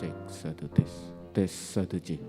Cek satu tes, tes satu cek.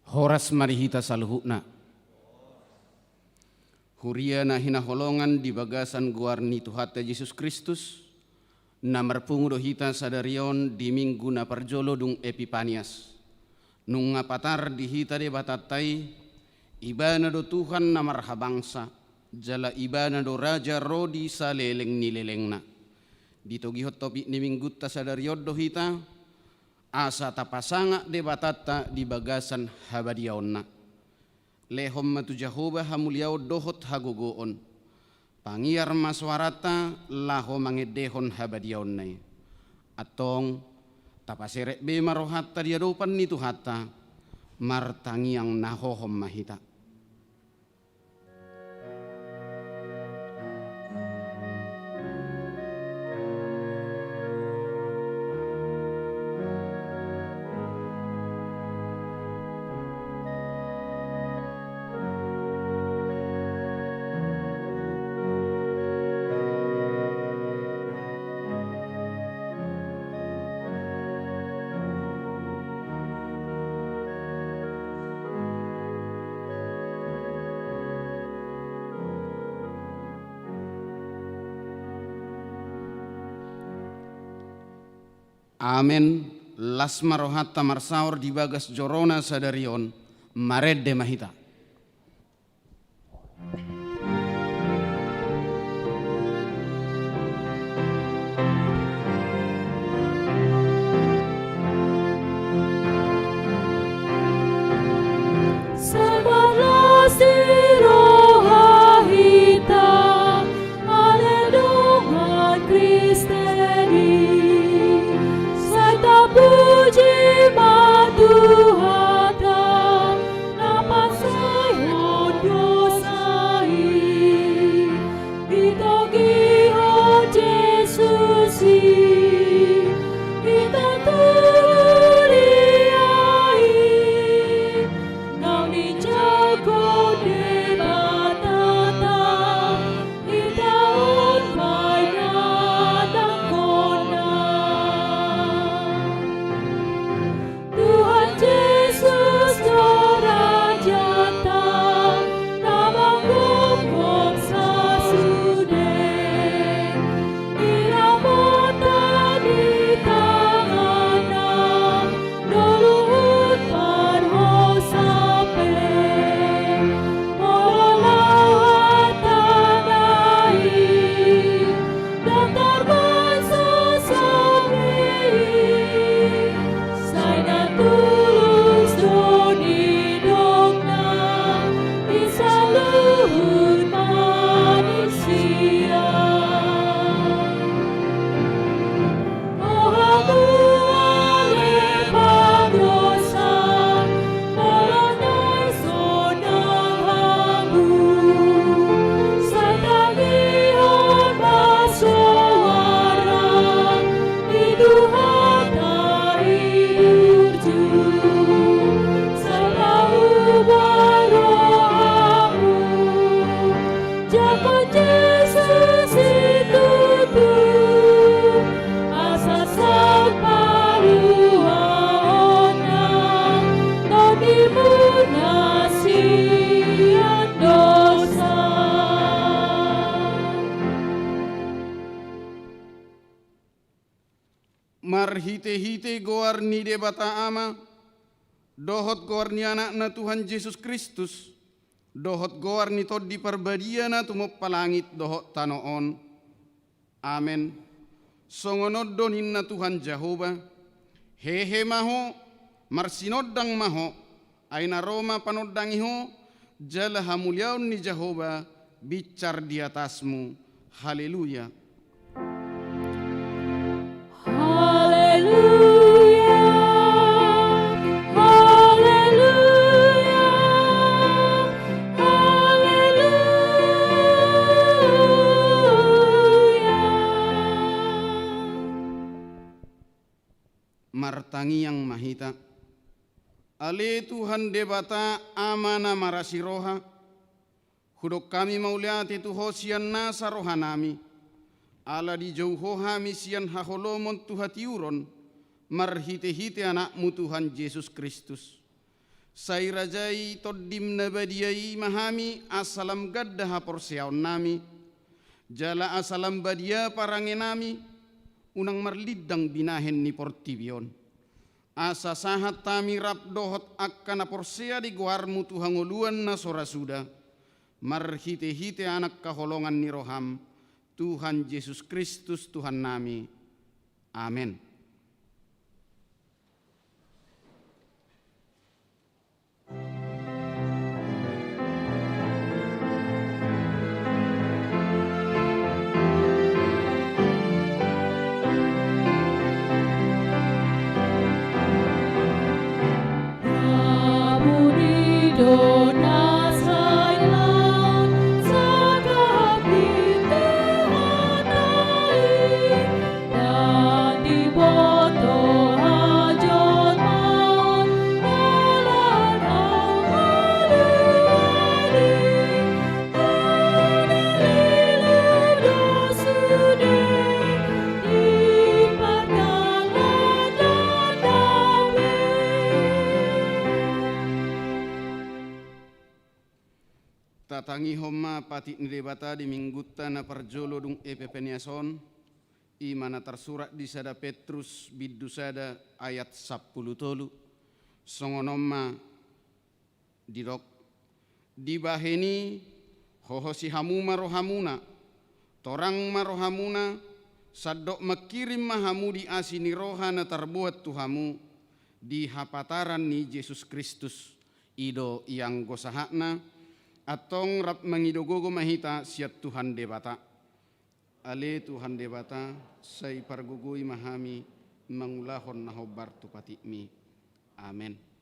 Horas marihita saluhukna. Huria na hinaholongan di bagasan guarni Tuhata Yesus Kristus. Na marpungudo hita sadarion di minggu na parjolo dung Epipanias. Nung ngapatar di hita de batatai. Ibana do Tuhan na marhabangsa. Jala ibana do Raja Rodi sa leleng ni lelengna. Dito gihot topik ni minggu ta sadarion do hita. Asa tapasanga de batata di bagasan habadiaonna. Lehom matu Jehovah hamuliao dohot hagogoon. Pangiar maswarata laho mangedehon habadiaonnai. Atong tapaserek be marohata diadopan ni Tuhata. Martangiang nahohom mahita. Amen. Lasma rohata marsaur di bagas jorona sadarion maredde mahita. Marhite-hite goar ni de bata ama, dohot goar ni anak na Tuhan Yesus Kristus, dohot goar ni tod di parbadia na tumop palangit dohot tanoon. Amen. Songonod donin na Tuhan Jehovah, hehe maho, marsinodang maho, ay na Roma panodang iho, jala hamulyaon ni Jehovah, bicar di atasmu. Haleluya. Martangi yang mahita, ale Tuhan debata amana marasiroha, hudok kami mauliati tu hosian nasa rohanami, ala di jauho hami sian haholomon tuhatiuron, marhite-hite anakmu Tuhan Yesus Kristus. Sai rajai toddim nabadiyai mahami asalam gaddah porsiaon nami. Jala asalam badia parangenami unang marlidang binahen ni portibion. Asa sahat tami rap dohot akkana porsia di guarmu tuhangoluan na sorasuda. Marhite-hite anak kaholongan ni roham. Tuhan Yesus Kristus Tuhan nami. Amin. Tatangi homa pati nilebata di mingguta na parjolo dung epepeniason imana tersurat di sada Petrus biddu sada ayat 10 tolu songonoma didok dibaheni hohosi hamuma rohamuna torang marohamuna sadok makirim mahamu di asini rohana terbuat tuhamu di hapataran ni Yesus Kristus ido yang gosahakna atong rap mangidogogo mahita siat Tuhan debata. Ale Tuhan debata say pargugui mahami mangulahon nahobar tu patimi. Amen.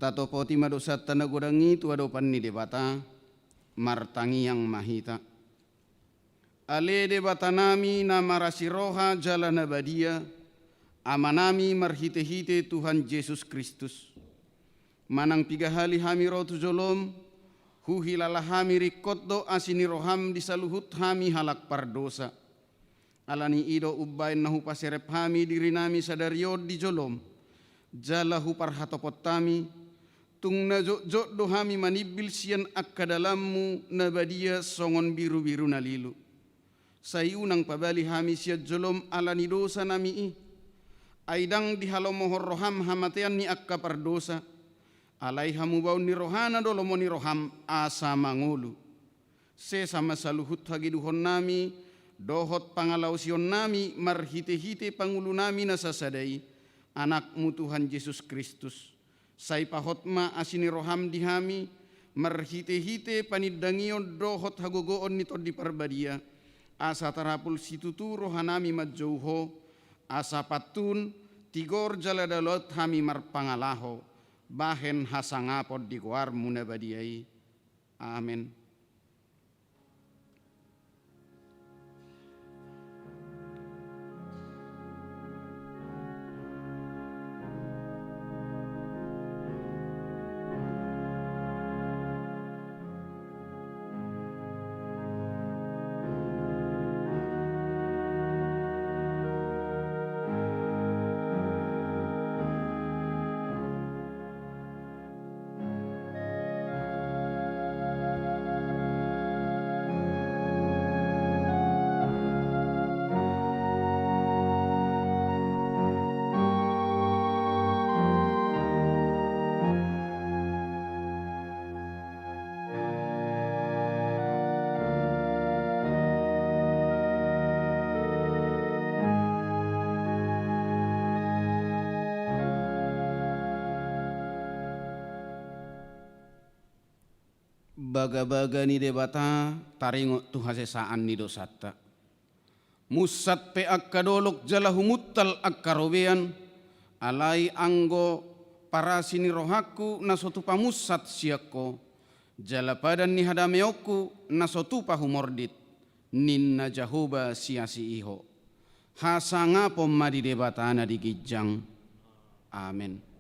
Tato poti madosa tanagodangi tuadopan ni debata martangi yang mahita. Ale debata nami nama rasiroha jalan abadia amanami marhite-hite Tuhan Yesus Kristus. Manang pigahali hami rotu jolom huhilala hami rikotdo asini roham disaluhut hami halak pardosa. Alani ido ubbain nahu paserep hami diri nami sadariod di jolom. jalahu parhatopot tami, tung na jok dohami manibil sian akka dalammu nabadia songon biru-biru nalilu. Sayunang pabali hami siat jolom alani dosa nami aidang dihalomohor roham hamatean ni akka pardosa, alai hamu bau ni rohana dolomo ni roham asa mangulu. Se sama saluhut hagiduhon nami, dohot pangalausion nami, marhite-hite pangulu nami nasasadai, anakmu Tuhan Yesus Kristus. Sai pahotma asini roham dihami, marhite-hite panidangion dohot hagogoon nito di parbadia, asa tarapul situtu rohanami majauho, asa patun tigor jaladalot hami marpangalaho, bahen hasangapod di kuar munabadiai. Amin. Baga-baga ni debata taringo tu hasesaan ni dosata. Musat pe akka dolok jalahu muttal akka robean, alai anggo parasini rohaku nasotu pamusat siakko, jala padan ni hadameoku nasotu pahumordit, ninna jahoba siasi iho. Hasanga pomadi debatana di gijang. Amin.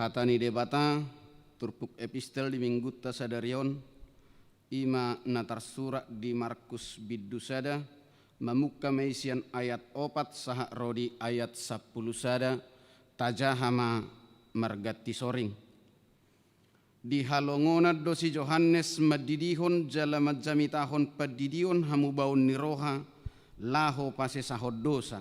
Hatani debata turpuk epistel di minggutta sadarion ima natar surat di Markus biddusada mamukka meisian ayat 4 saha rodi ayat 10 sada tajahama margatti soring di halongona dosi Yohanes madidihon jala majamitahon padidion hamu baun niroha laho pase sahod dosa.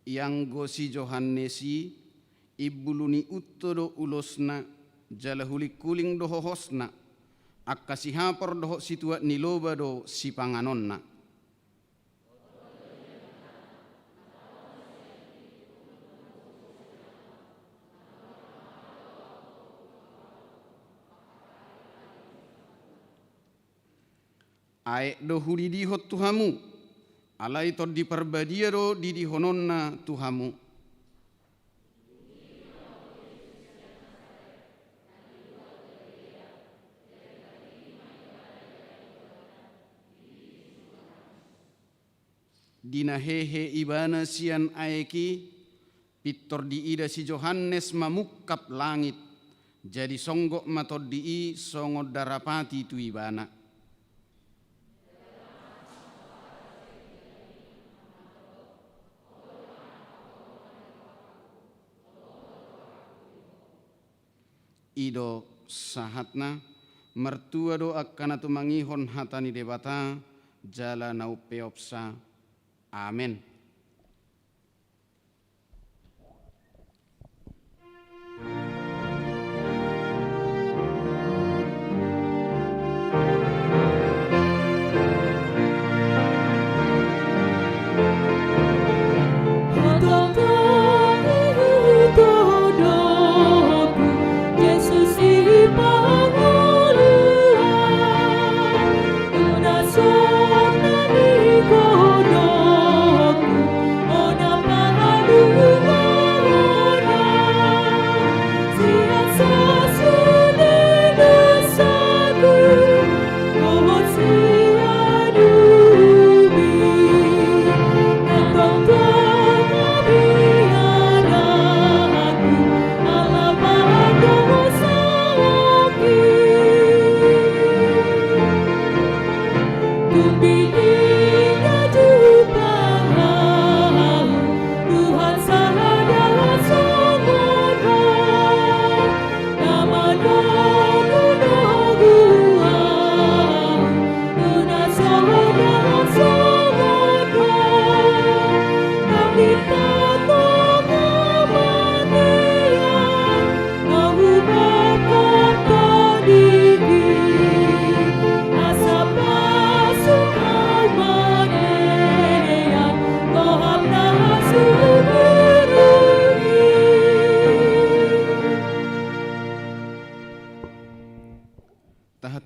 Yang gosi Johannesi ibuluni uttodo ulosna jalahuli kuling doho hosna akka sihapor doho situa niloba do si panganonna. Aek dohudi dihot tuhamu alai tod di perbadia do di hononna tuhamu. Dina hehe ibana sian aeki pitor di ida si Yohanes mamukkap langit jadi songgok matod di songo darapati tu ibana. ido sahatna mertua do akkana tu mangihon hatani debata jala nau peopsa. Amin.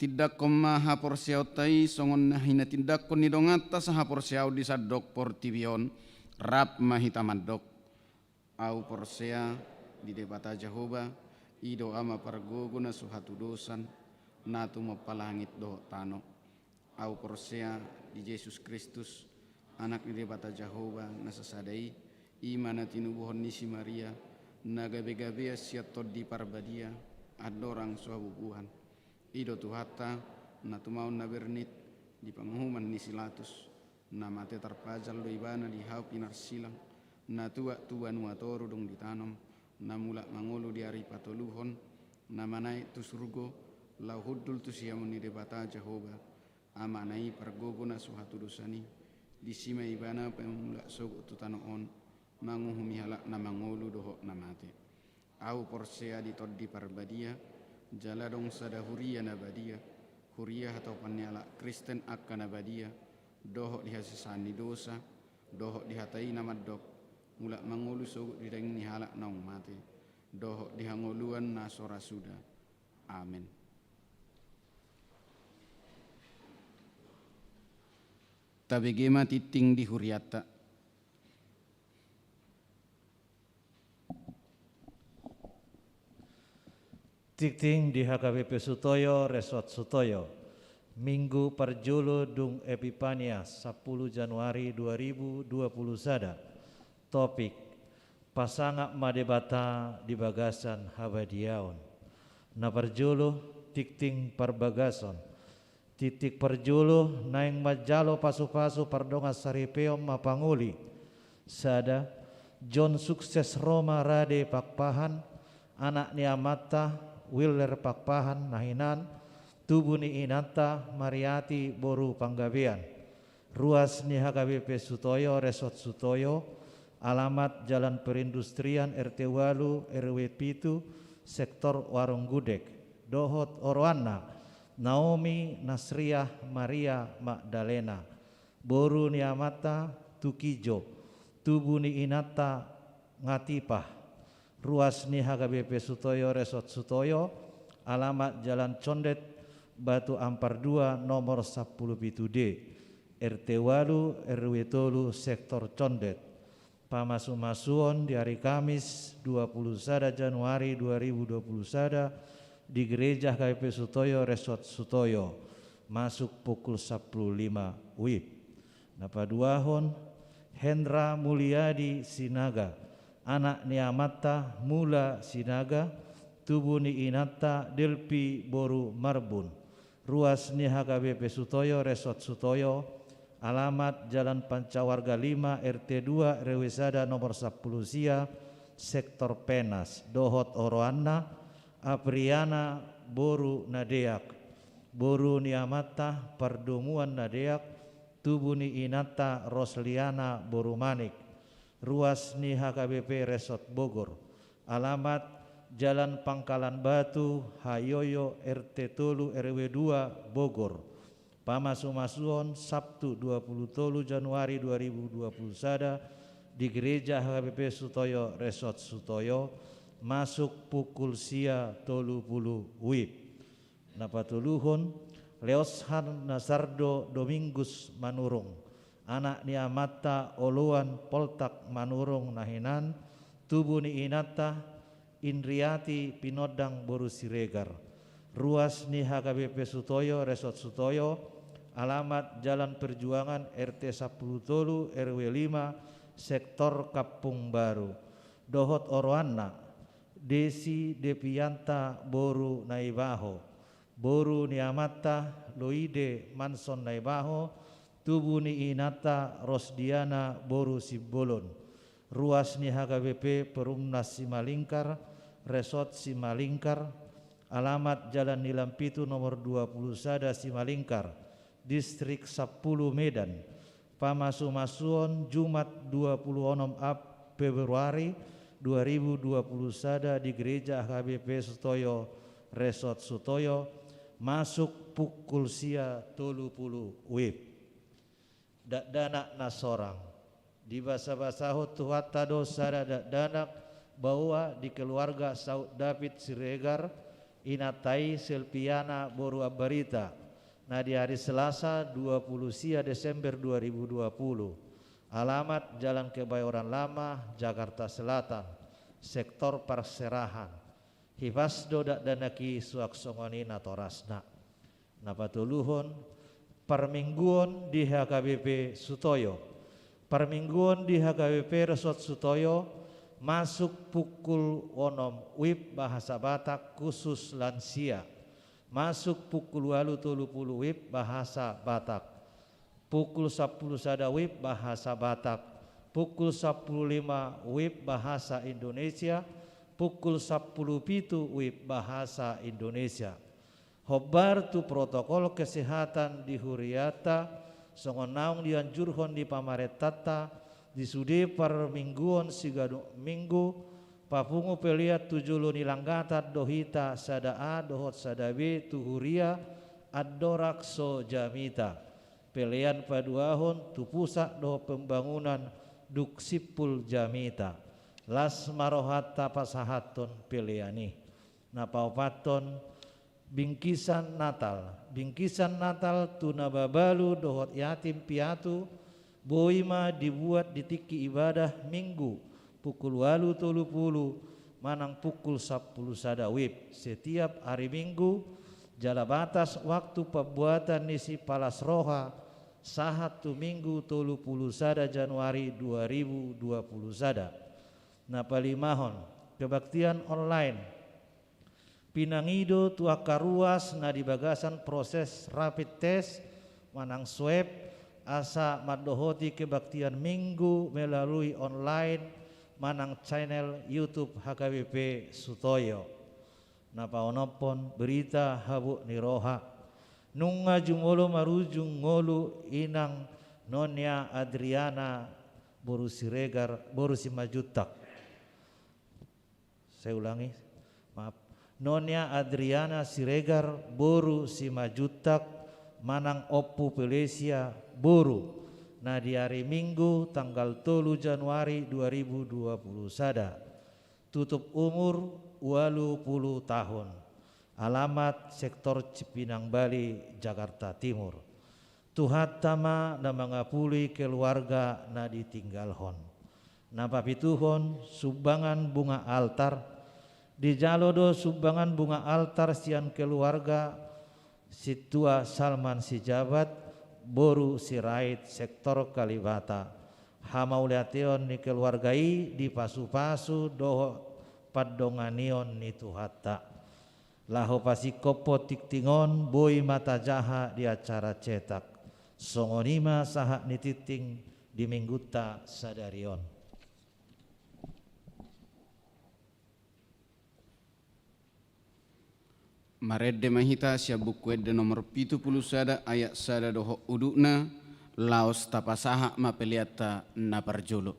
Tidak komaha porsiau tai songon nahina tindak kon nidongata saha porsiau di sadok portibion rap mahita mandok au porsea di debata Jehovah ido ama pargoguna suhatu dosan natu mapalangit do tano au porsea di Yesus Kristus anak di debata Jehovah nasasadai imana tinubuhon nisi Maria nagabe-gabe siatot di parbadia adorang suabubuhan ido tuhata na tumaun na bernit di panghuman ni silatus na mate tarpajal do ibana di hau pinar silang na tua nuatoru dong ditanam na mula mangulu di ari patoluhon na manai tu surgo lau hudul tu siamun ni debata Jehovah amanai pargogo na suhatu dosani di sima ibana pemula sogo tu tanoon manguhumi halak na mangulu doho na mate au porsea di toddi parbadia jala dong sada huria nabadia huria atau panyala Kristen akka nabadia dohok dihasisani dosa dohok dihatai namadok mulak mangulu sogut dideng ni halak naung mate dohok dihangoluan nasora suda. Amin. Tabegema titing di huriata Tikting di HKBP Sutoyo, Resort Sutoyo, Minggu Parjolo Dung Epipania 10 Januari 2020 sada. Topik, Pasangak Madebata di Bagasan Habadiaon. Na Parjolo, Tikting Parbagason. Titik Parjolo, Naing Majalo Pasu-Pasu Pardonga Saripeom Mapanguli. Sada, John Sukses Roma Rade Pakpahan, Anak Niamata, Willer Pakpahan Nahinan, Tubuh ni Inanta Mariati Boru Panggabean, Ruas ni HKBP Sutoyo, Resort Sutoyo, alamat Jalan Perindustrian RT Walu RW Pitu, Sektor Warung Gudeg, Dohot Orwana, Naomi Nasriah Maria Magdalena, Boru ni Amata Tukijo, Tubuh ni Inata Ngatipah, Ruas ni HKBP Sutoyo, Resort Sutoyo, alamat Jalan Condet, Batu Ampar 2, nomor 10 D, RT Walu, RW Tolu, Sektor Condet. Pamasu-masuon di hari Kamis 20 Januari 2020 di Gereja HKBP Sutoyo, Resort Sutoyo, masuk pukul 15 WIB. Napaduahon Hendra Mulyadi Sinaga, Anak Niamata Mula Sinaga, Tubuh ni Inata Delpi Boru Marbun, Ruas ni HKBP Sutoyo, Resort Sutoyo, alamat Jalan Pancawarga 5 RT 2 RW Sada nomor 10 Sia, Sektor Penas, Dohot Oroana, Apriana boru nadeak, boru niamata perdomuan nadeak, tubuni inata Rosliana boru manik, ruas ni HKBP Resort Bogor, alamat Jalan Pangkalan Batu, Hayoyo RT Tolu RW 2 Bogor, Pamasumasuon Sabtu 23 Januari 2021 di Gereja HKBP Sutoyo Resort Sutoyo, masuk pukul sia 30 WIB. Napatuluhon Leoshan Nazardo Domingus Manurung, anak niamata Oluan Poltak Manurung Nahinan, tubuh ni inata Indriati Pinodang Boru Siregar, ruas ni HKBP Sutoyo Resort Sutoyo, alamat Jalan Perjuangan RT 10 Tolu RW 5 Sektor Kapung Baru, Dohot Orwana Desi Depianta Boru Naibaho, boru niamata Loide Manson Naibaho, tubuh ni inata Rosdiana boru Sibolon, ruas ni HKBP Perumnas Simalingkar Resort Simalingkar, alamat Jalan Nilampitu nomor 21 Simalingkar, Distrik 10 Medan, Pamasumasuon Jumat 26 Februari 2021 di Gereja HKBP Sutoyo Resort Sutoyo, masuk pukul sia 30 WIB. Dakdanak nasorang di basa-basaho tuhata dosa dakdanak bahwa di keluarga Saud David Siregar inatai Selpiana Boru Abarita nah di hari Selasa 20 sia Desember 2020, alamat Jalan Kebayoran Lama, Jakarta Selatan, Sektor Perserahan, Hifasdo dakdanaki suaksongoni natorasna. Napatuluhon permingguan di HKBP Sutoyo, permingguan di HKBP Resort Sutoyo, masuk pukul 6 WIB bahasa Batak khusus lansia, masuk pukul 8:30 WIB bahasa Batak, pukul 10 sada WIB bahasa Batak, pukul 10.05 WIB bahasa Indonesia, pukul 10.07 WIB bahasa Indonesia. Hobar tu protokol kesehatan di Huriata, songonaung dianjurhon di pamaretata, di sude per mingguon sigadu minggu, papungu peliat tujulu nilanggatat dohita sada A dohot sada B tu Huria adorakso jamita. Pelian paduahon tu pusat doh pembangunan Duksipul Jamita, las marohata pasahaton peliani. Napaupaton bingkisan Natal tu nababalu dohot yatim piatu, boima dibuat di tiki ibadah minggu pukul 8:30 manang pukul 10 sada WIB setiap hari Minggu. Jala batas waktu pembuatan nisi palas roha sahat tu Minggu 30 sada Januari 2020 sada. Napalimahon kebaktian online pinangido tu akaruas na di bagasan proses rapid test manang swab asa madohoti kebaktian Minggu melalui online manang channel YouTube HKBP Sutoyo. Napaonopon berita habu niroha nunga jungolo marujung ngolu inang Nonya Adriana Boru Siregar Boru Simajutak. Saya ulangi, maaf. Nonya Adriana Siregar Boru Simajutak manang Oppu Pelesia Boru. Nah di hari Minggu tanggal 3 Januari 2020 sada. Tutup umur 80 tahun. Alamat Sektor Cipinang Bali, Jakarta Timur. Tuhat tama na mangapuli keluarga na ditinggalhon. Napapituhon sumbangan bunga altar. Di jalodo sumbangan bunga altar sian keluarga Situa Salman Sijabat Boru Sirait Sektor Kalibata. Hamauliation ni keluargai di pasu-pasu doho padonganion ni tuhata. Laho pasikopo tiktingon boy mata jaha di acara cetak. Songonima saha nititing di mingguta sadarion. Maredde mahita sia buku edde nomor 70 ayat 1 doho udukna laos tapasaha mapeliata na parjolo.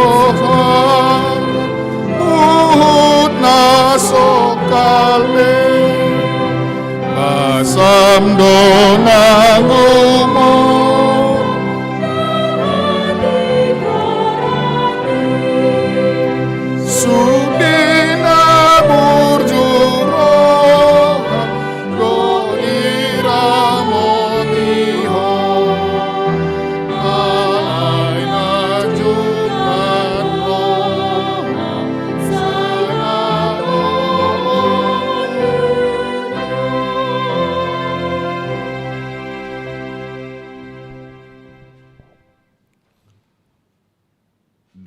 totonggohan uhut nasokalme basam donangumo subina burjuroha goiramotiho alaina jukan roha sanado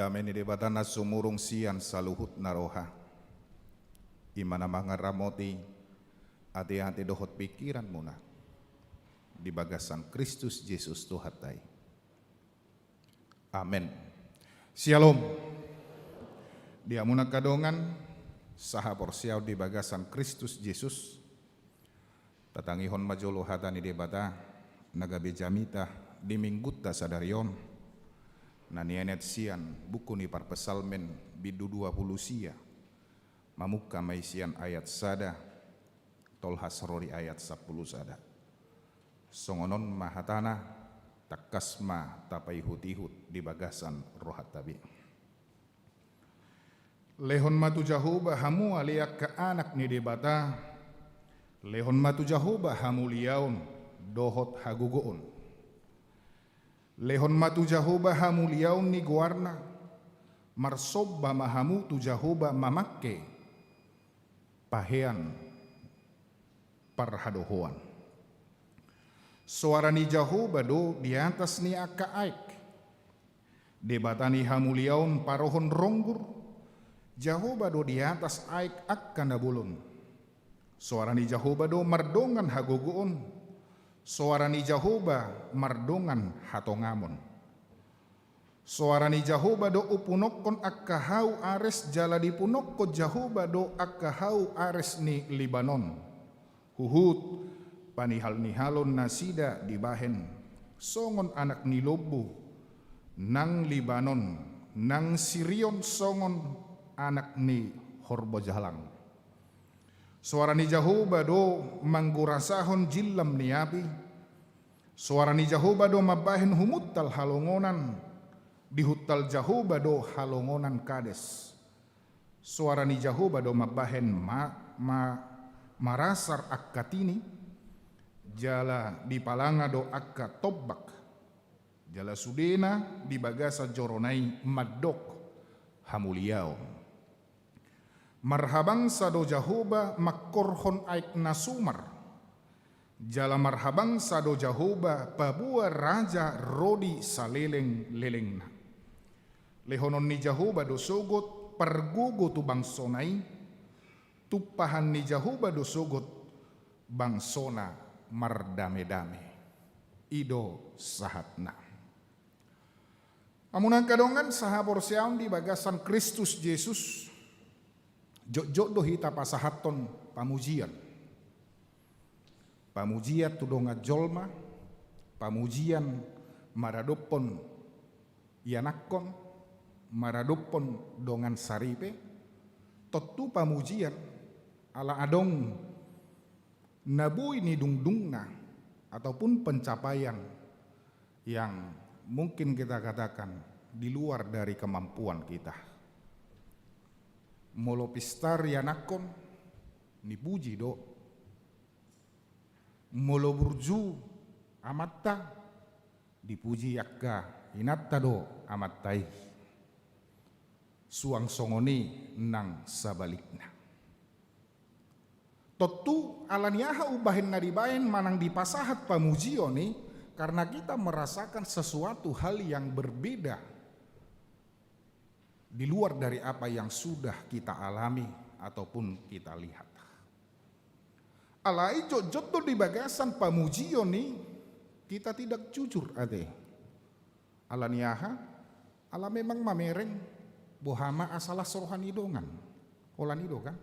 Damai ni debatana sumurung sian saluhut naroha. Imana mangaramoti hati-hati dohot pikiran muna di bagasan Kristus Yesus Tuhatai. Amin. Shalom. Dia muna kadongan saha porsiau di bagasan Kristus Yesus. Tatangihon majolo hatani debata nagabe jamita di mingguta sadarion. Nanianet sian buku ni parpesalmen bidu 20 sia. Mamuka maisian ayat sada tolhas rori ayat 10 sada. Songonon mahatana takasma tapai hutihut di bagasan rohat tabi. Lehon matu jahuba hamu aliak ke anak ni debata. Lehon matu jahuba hamu liaun dohot hagugoon. Lehon matu jahuba hamu liaun ni guarna. Marsobba mahamu tu jahuba mamakke. Pahean parhadohoan. Suara ni jahuba do di atas ni akka aik. Debatani hamu liaun parohon ronggur. Jahuba do di atas aik akka nabulun. Suara ni jahuba do mardongan hagogoon. Suara ni jahuba mardongan hatongamon. Suara ni jahuba do upunokon akka hau ares jala di punokko jahuba do akka hau ares ni Libanon. Huhut panihal-nihalon nasida di bahen. Songon anak ni lobu nang Libanon. Nang Sirion songon anak ni Horbojalang. Suara ni jahuba do manggurasahon jillam ni api. Suara ni jahuba do mabahen humuttal halongonan. Dihutal jahuba do halongonan kades. Suara ni jahuba do mabahen marasar akkatini. Jala di palanga do akka tobbak. Jala sudena di bagasa joronai maddok hamuliao. Marhabang sado jahuba makkorhon aik nasumar. Jala marhabang sado jahuba pabua raja rodi saleleng lelengna. Lehonon ni jahuba do sogot pergugo tu bangsonai. Tupahan ni jahuba do sogot bangsona mardame-dame. Ido sahatna. Amunan kadongan sahabor siam di bagasan Kristus Yesus. Jok-jok do hita pasahaton pamujian. Pamujian tu donga jolma. Pamujian maradopon yanakon. Maradopon dongan saripe. Totu pamujian ala adong nabui ni dungdungna ataupun pencapaian yang mungkin kita katakan di luar dari kemampuan kita. Molo pistar yanakon ni puji do. Molo burju amatta dipuji yakka inatta do amattai. Suang songoni nang sabalikna. Totu alaniaha ubahin nadibain manang dipasahat pamujio nih karena kita merasakan sesuatu hal yang berbeda di luar dari apa yang sudah kita alami ataupun kita lihat. Alai jot-jot di bagasan pamujio nih kita tidak jujur ade. Alaniaha ala memang mamereng bohama asalah sorohan idongan. Olan ido kan?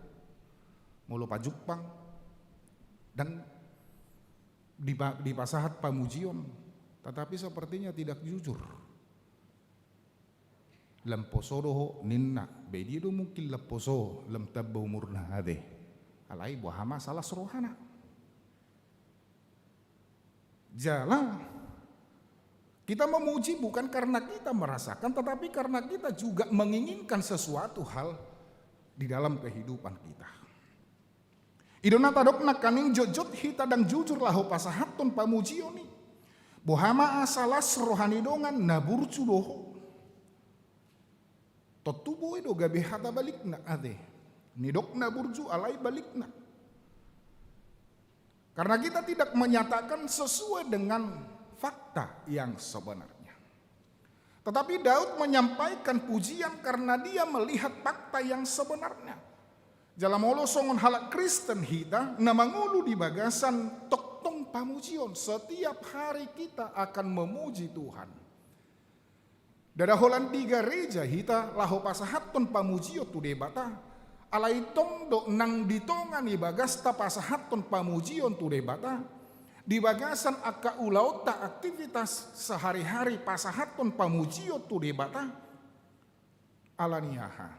Mulu pajupang dan di pasahat pamujion, tetapi sepertinya tidak jujur. Lemposo doho ninna, bedi do mungkin leposo lem tabau murna ade. Alai bohama salah sorohana. Jala kita memuji bukan karena kita merasakan, tetapi karena kita juga menginginkan sesuatu hal di dalam kehidupan kita. Idona tadokna kaning jojot hita dan jujur lahu pasahaton pamujioni. Bohama asalas rohani dongan naburcu doho. Totubo edo gabe hata balikna ade. Nidok naburju alai balikna. Karena kita tidak menyatakan sesuai dengan fakta yang sebenarnya. Tetapi Daud menyampaikan pujian karena dia melihat fakta yang sebenarnya. Jalam olo songon halak Kristen hita na mangulu di bagasan toktong pamujion. Setiap hari kita akan memuji Tuhan. Dadaholan di gereja hita laho pasahaton pamujio tu debata. Alai tongdo nang ditongan i bagasta pasahaton pamujion tu debata. Di bagasan akka ulauta aktivitas sehari-hari pasahaton pamujio tu debata. Alaniaha.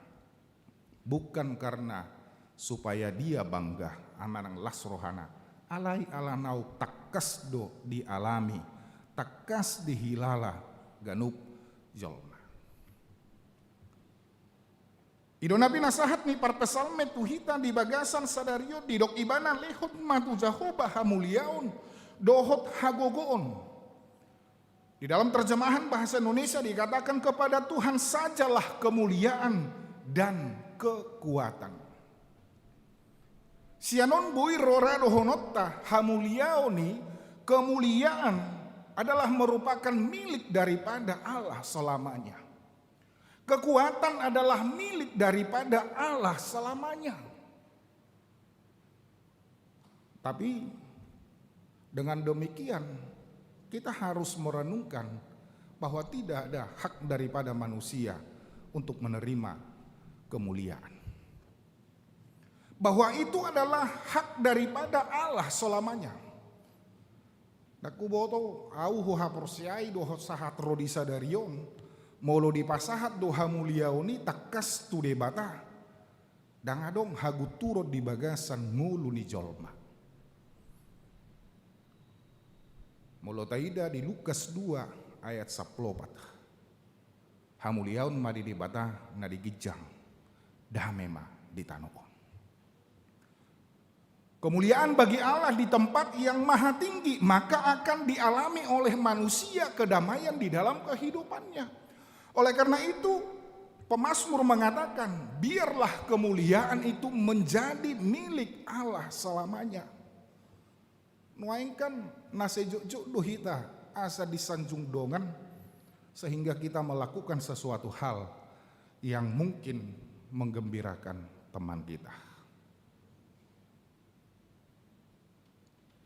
Bukan karena supaya dia bangga amanang lasrohana. Alai alanau takas do dialami. Takas dihilala ganup jolma. Idona pinasahat ni parpesalme tuhita di bagasan sadario di dok ibana lehot matu Jahoba hamuliaun. Dohot hagogoon. Di dalam terjemahan bahasa Indonesia dikatakan kepada Tuhan sajalah kemuliaan dan kekuatan. Sianon bui rora dohonotta hamuliaoni, kemuliaan adalah merupakan milik daripada Allah selamanya. Kekuatan adalah milik daripada Allah selamanya. Tapi dengan demikian, kita harus merenungkan bahwa tidak ada hak daripada manusia untuk menerima kemuliaan. Bahwa itu adalah hak daripada Allah selamanya. Nakuboto au hoha porsiai dohot sahat rodisa darion, molo dipasahat doha muliaoni takas tu debata, dangadong hagu turut di bagasan ngulu ni jolma. Molo taida di Lukas 2 ayat 14. Hamuliaun madi dibata na digijang damema di tanokon. Kemuliaan bagi Allah di tempat yang maha tinggi, maka akan dialami oleh manusia kedamaian di dalam kehidupannya. Oleh karena itu, pemazmur mengatakan, biarlah kemuliaan itu menjadi milik Allah selamanya. Nuaingkan nasejuk dohita asa disanjung dongan sehingga kita melakukan sesuatu hal yang mungkin menggembirakan teman kita.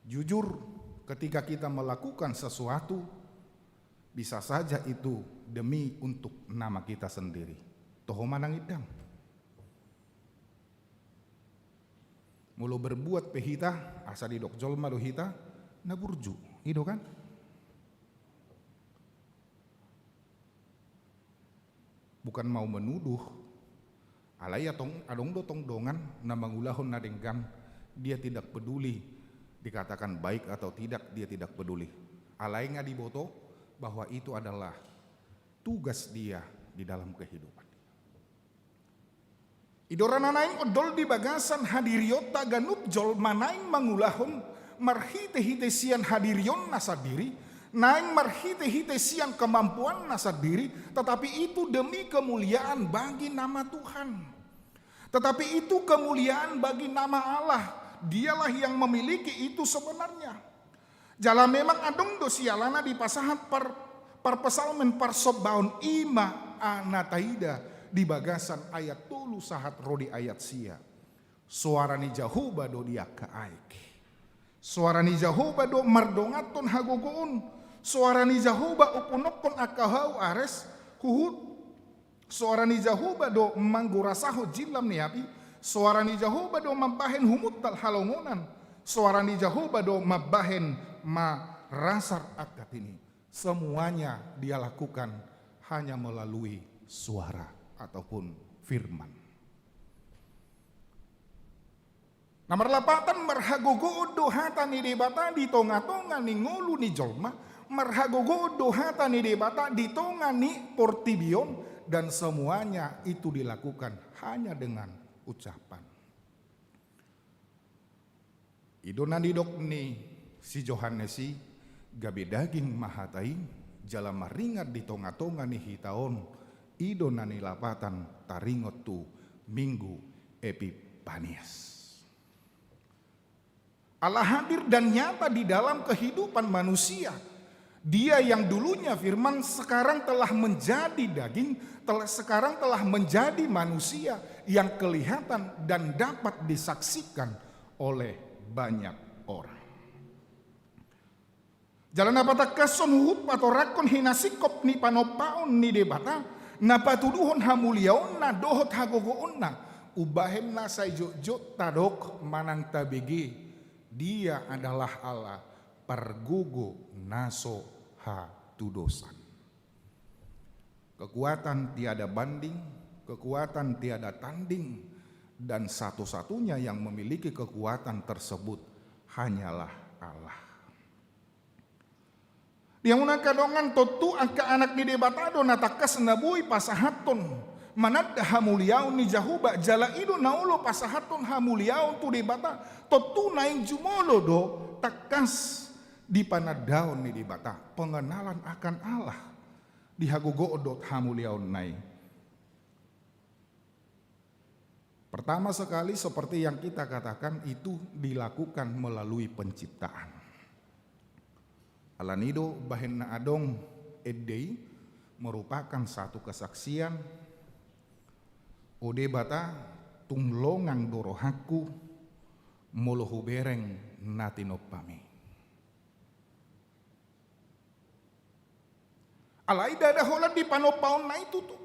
Jujur, ketika kita melakukan sesuatu, bisa saja itu demi untuk nama kita sendiri. Toho manang idang. Mulu berbuat pehita, asa di dok jolma dohita, naburju, ido kan? Bukan mau menuduh, alai adong dotong dongan, na mangulahon nadenggan, dia tidak peduli, dikatakan baik atau tidak, dia tidak peduli. Alai ngadiboto bahwa itu adalah tugas dia di dalam kehidupan. Idorana naing odol di bagasan hadiriota ganup jol manaing mangulahon marhite-hite sian hadirion nasadiri, naing marhite-hite sian kemampuan nasadiri, tetapi itu demi kemuliaan bagi nama Tuhan. Tetapi itu kemuliaan bagi nama Allah, dialah yang memiliki itu sebenarnya. Jala memang adong dosialana di pasahat par pesalmen par sobbaon ima anataida di bagasan ayat tulu sahat rodi ayat sia. Suara ni Jahoba do dia keaik. Suara ni Jahoba do mardongaton hagogoon. Suara ni Jahoba upunokon akahau ares huhut. Suara ni Jahoba do manggurasaho jilam ni api. Suara ni Jahoba do mabahen humuttal halongonan. Suara ni Jahoba do mabahen ma rasar akat ini. Semuanya dia lakukan hanya melalui suara ataupun firman. Nomor 8 marhagogo dohata ni debata di tonga-tonga ni ngulu ni jolma, marhagogo dohata ni debata di tonga ni portibion, dan semuanya itu dilakukan hanya dengan ucapan. Idona didok ni si Johannesi gabe daging mahatai jala maringat di tonga-tonga ni hitaon ido nani lapatan taringot tu minggu Epipanias. Allah hadir dan nyata di dalam kehidupan manusia. Dia yang dulunya firman sekarang telah menjadi daging, sekarang telah menjadi manusia yang kelihatan dan dapat disaksikan oleh banyak orang. Jalan apa tak kason hut patorakon hinasikop ni panopaon ni debata na patuduhon hamuliaon na dohot hagogoon na ubahem na sa jot tadok manang tabigi. Dia adalah Allah pargugo naso ha tudosan. Kekuatan tiada banding, kekuatan tiada tanding, dan satu-satunya yang memiliki kekuatan tersebut hanyalah Allah. Yang unang totu angka anak ni debatado natakas nabuy pasahaton manad hamuliaw ni Jahuba jala ido naulo pasahaton hamuliaw tu debata totu naing jumolo do takas di panadaon ni debata pengenalan akan Allah di hagogo odot hamuliaw nai. Pertama sekali seperti yang kita katakan itu dilakukan melalui penciptaan. Alanido bahen na adong edei merupakan satu kesaksian ode bata tunglongang dorohaku molohu bereng natinopami. Alai dada hola di panopaon na itu tuh.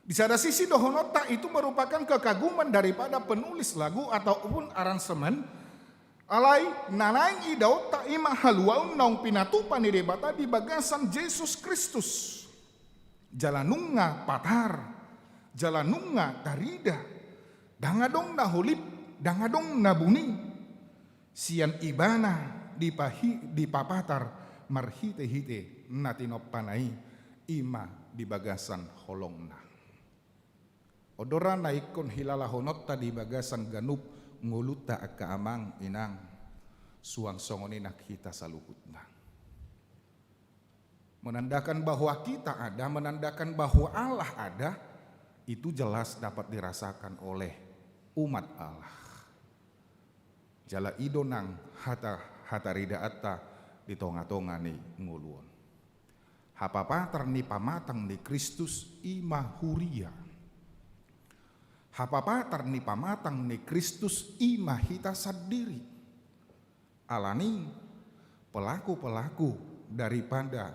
Di sada sisi dohonota itu merupakan kekaguman daripada penulis lagu ataupun aransemen. Alai nanaing idau ta ima haluaun naung pinatupan ni debata di bagasan Yesus Kristus. Jalanunga patar, jalanunga tarida, dangadong nahulip, dangadong nabuni. Sian ibana di papatar marhite-hite natinopanai ima di bagasan holongna. Odora naikon hilalahonota di bagasan ganup nguluta akka amang inang suang songoni nakita saluhutna. Menandakan bahwa kita ada, menandakan bahwa Allah ada, itu jelas dapat dirasakan oleh umat Allah. Jala idonang hata rida atta di tonga-tonga ni nguluon. Hapapa terni pamatang ni Kristus ima huria. Hapapa terni pamatang ni Kristus ima hita sadiri. Alani pelaku-pelaku daripada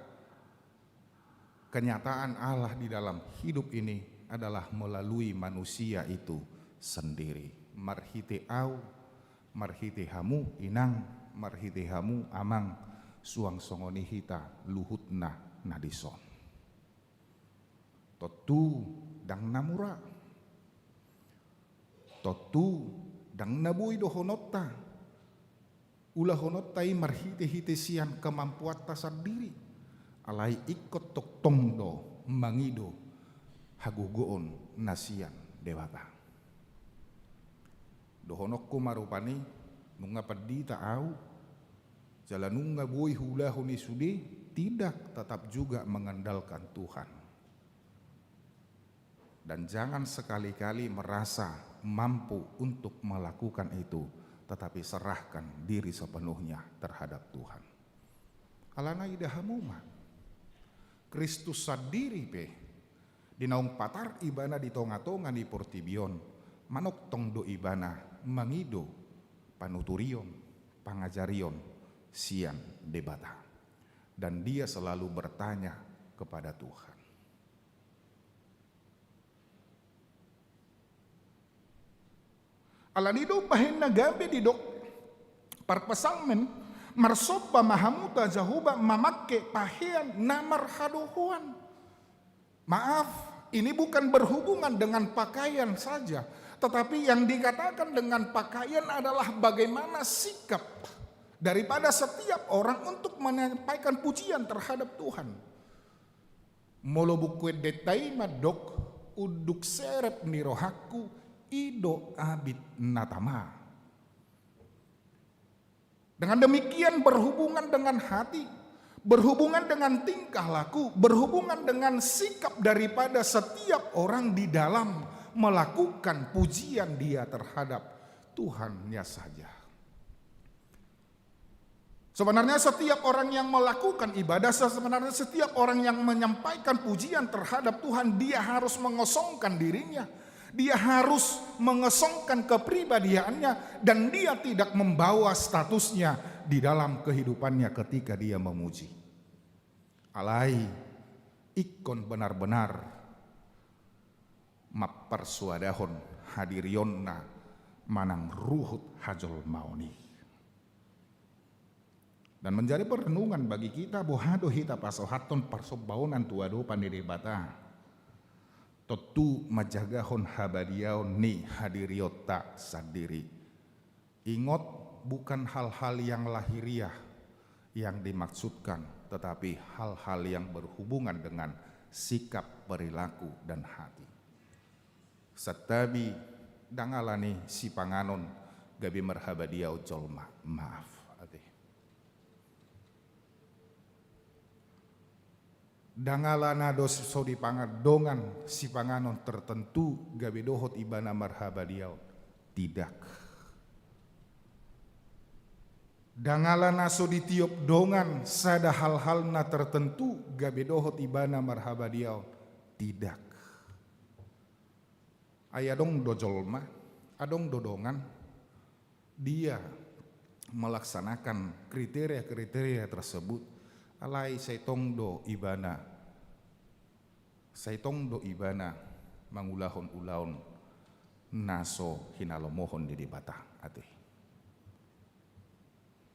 kenyataan Allah di dalam hidup ini adalah melalui manusia itu sendiri. Marhite au, marhite hamu inang, marhite hamu amang, suang songoni hita luhutna nadison. Totu dang namura, totu dang nabuy dohonota, ulah honotai marhite-hite sian kemampuan tasar diri, alai ikut tok tongdo mangido hagugoon nasian dewata. Dohonokku marupani nunga pedi taau jalanunga boy hula huni sudi tidak tetap juga mengandalkan Tuhan. Dan jangan sekali-kali merasa mampu untuk melakukan itu, tetapi serahkan diri sepenuhnya terhadap Tuhan. Alana idahamuma Kristus sadiri pe dinaung patar ibana di tonga-tonga di portibion manok tong do ibana mangido panuturion pangajarion sian debata, dan dia selalu bertanya kepada Tuhan. Alanido bahin nagabe di dok parpasalmen marsoba mahamuta jahuba mamakke pahian namar hadohuan. Maaf, ini bukan berhubungan dengan pakaian saja, tetapi yang dikatakan dengan pakaian adalah bagaimana sikap daripada setiap orang untuk menyampaikan pujian terhadap Tuhan. Molo bukwe detai madok uduk seret nirohaku ido abid natama. Dengan demikian berhubungan dengan hati, berhubungan dengan tingkah laku, berhubungan dengan sikap daripada setiap orang di dalam melakukan pujian dia terhadap Tuhannya saja. Sebenarnya setiap orang yang melakukan ibadah, sebenarnya setiap orang yang menyampaikan pujian terhadap Tuhan, dia harus mengosongkan dirinya. Dia harus mengosongkan kepribadiannya dan dia tidak membawa statusnya di dalam kehidupannya ketika dia memuji. Alai ikon benar-benar mapersuadahon hadirionna manang ruhut hajol mauni. Dan menjadi perenungan bagi kita bohado hita pasohaton parsobaunan tuado pandedebata. Totu majagahon habadiaon ni hadiriota sadiri. Ingat, bukan hal-hal yang lahiriah yang dimaksudkan, tetapi hal-hal yang berhubungan dengan sikap, perilaku, dan hati. Satabi dangalani si panganon gabi merhabadiau jolma maaf. Dangalana dos so dipangadongan si panganon tertentu gabi dohot ibana marhabadiau tidak. Dangalana so ditiup dongan sada hal-hal na tertentu gabi dohot ibana marhabadiau tidak. Ayadong dojolma, adong dodongan, dia melaksanakan kriteria-kriteria tersebut. Alai saitong do ibana mangulahon-ulahon naso hinalomohon di bata ate.